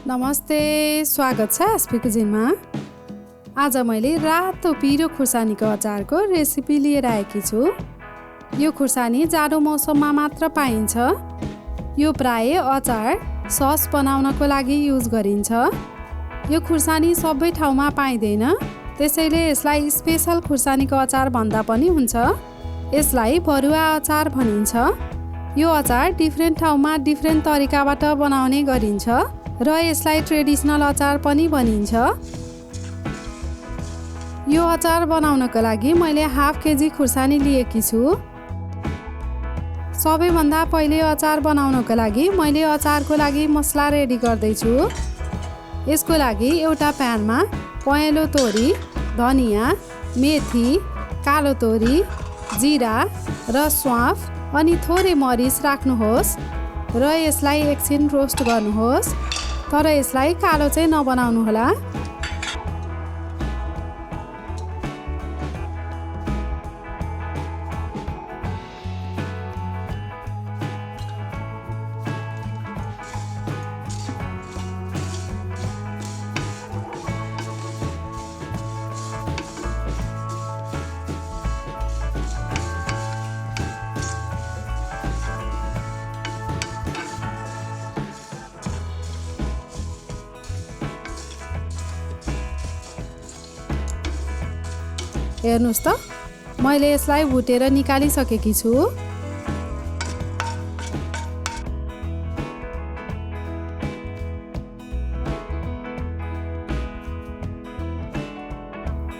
नमस्ते, स्वागत छ एसपी कुजिनमा। आज मैले रातो पिरो खुर्सानीको अचारको रेसिपी लिएर आएकी छु। यो खुर्सानी जाडो मौसममा मात्र पाइन्छ। यो प्राय अचार, सस बनाउनको लागि युज गरिन्छ। यो खुर्सानी सबै ठाउँमा पाइँदैन, त्यसैले यसलाई स्पेशल खुर्सानीको अचार भन्दा पनि हुन्छ। यसलाई भरुवा अचार भनिन्छ। यो अचार डिफ्रेन्ट ठाउँमा डिफ्रेन्ट तरिकाबाट बनाउने गरिन्छ र यसलाई ट्रेडिसनल अचार पनि भनिन्छ। यो अचार बनाउनको लागि मैले हाफ केजी खुर्सानी लिएकी छु। सबैभन्दा पहिले अचार बनाउनको लागि मैले अचारको लागि मसला रेडी गर्दैछु। यसको लागि एउटा प्यानमा पहेँलो तोरी, धनियाँ, मेथी, कालो तोरी, जिरा र स्वाफ अनि थोरै मरिच राख्नुहोस् र यसलाई एकछिन रोस्ट गर्नुहोस्, तर यसलाई कालो चाहिँ नबनाउनुहोला। हेर्नुस् त, मैले यसलाई भुटेर निकालिसकेकी छु।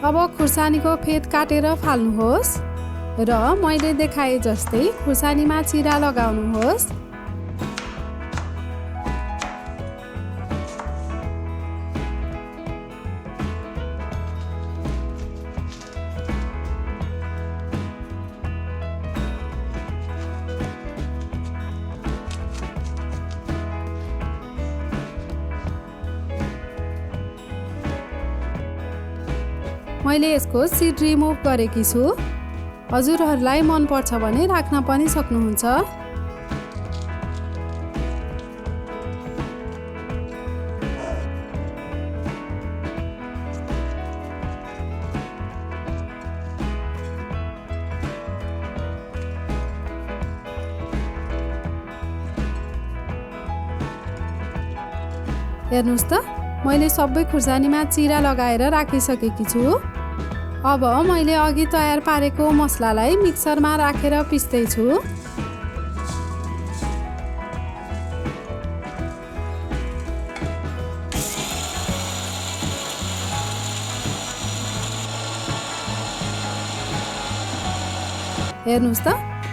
अब खुर्सानीको फेद काटेर फाल्नुहोस् र मैले देखाए जस्तै खुर्सानीमा चिरा लगाउनुहोस्। मैले यसको सिड रिमुभ गरेकी छु। हजुरहरूलाई मन पर्छ भने राख्न पनि सक्नुहुन्छ। हेर्नुस् त, मैले सबै खुर्सानीमा चिरा लगाएर राखिसकेकी छु। अब मैले अघि तयार पारेको मसलालाई मिक्सरमा राखेर पिस्दैछु। हेर्नुस् त,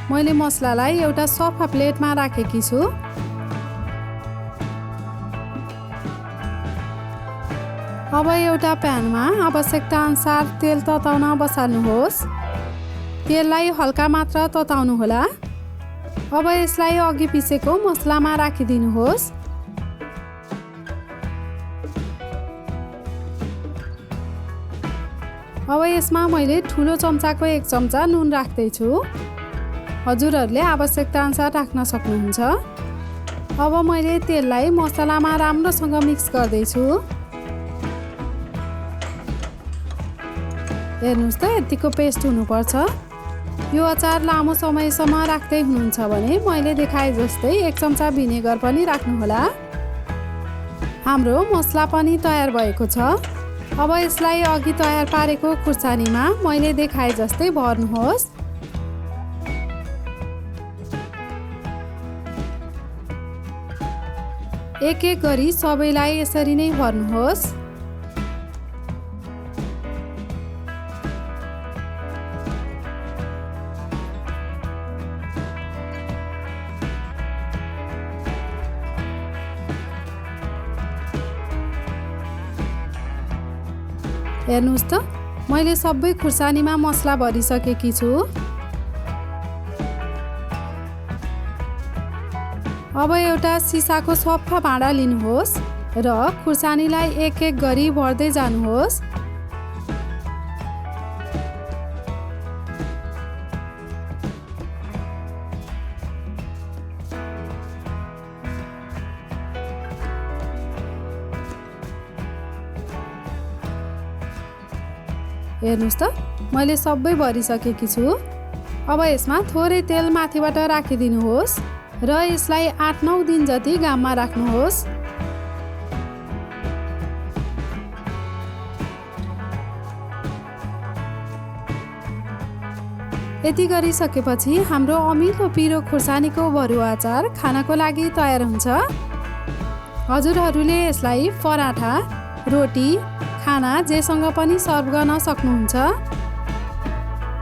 मैले मसलालाई एउटा सफा प्लेटमा राखेकी छु। अब एउटा प्यानमा आवश्यकता अनुसार तेल तताउन बसाल्नुहोस्। तेललाई हल्का मात्र तताउनुहोला। अब यसलाई अघि पिसेको मसलामा राखिदिनुहोस्। अब यसमा मैले ठुलो चम्चाको 1 चम्चा नुन राख्दैछु। हजुरहरूले आवश्यकता अनुसार राख्न सक्नुहुन्छ। अब मैले तेललाई मसलामा राम्रोसँग मिक्स गर्दैछु। हेर्नुस् त, यतिको पेस्ट हुनुपर्छ। यो अचार लामो समयसम्म राख्दै हुनुहुन्छ भने मैले देखाए जस्तै 1 चम्चा भिनेगर पनि राख्नुहोला। हाम्रो मसला पनि तयार भएको छ। अब यसलाई अघि तयार पारेको खुर्सानीमा मैले देखाए जस्तै भर्नुहोस्। एक एक गरी सबैलाई यसरी नै भर्नुहोस्। हेर्नुस् त, मैले सबै खुर्सानीमा मसला भरिसकेकी छु। अब एउटा सिसाको सफा भाँडा लिनुहोस् र खुर्सानीलाई एक एक गरी भर्दै जानुहोस्। हेर्नुस् त मैले सबै भरिसकेकी छु। अब यसमा थोरै तेल माथिबाट राखिदिनुहोस् र यसलाई 8-9 दिन जति घाममा राख्नुहोस्। यति गरिसकेपछि हाम्रो अमिलो पिरो खुर्सानीको भरुवा अचार खानको लागि तयार हुन्छ। हजुरहरूले यसलाई पराठा, रोटी, खाना जेसँग पनि सर्भ गर्न सक्नुहुन्छ।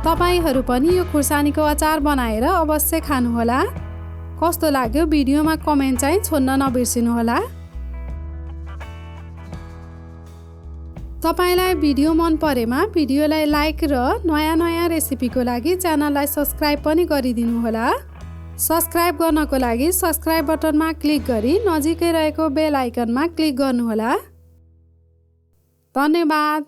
तपाईहरू पनि यो खुर्सानीको अचार बनाएर अवश्य खानुहोला। कस्तो लाग्यो भिडियोमा कमेन्ट चाहिँ छोड्न नबिर्सिनुहोला। तपाईलाई भिडियो मन परेमा भिडियोलाई लाइक र नयाँ रेसिपीको लागि च्यानललाई सब्स्क्राइब पनि गरिदिनुहोला। सब्स्क्राइब गर्नको लागि सब्स्क्राइब बटनमा क्लिक गरी नजिकै रहेको बेल आइकनमा क्लिक गर्नुहोला। धन्यवाद।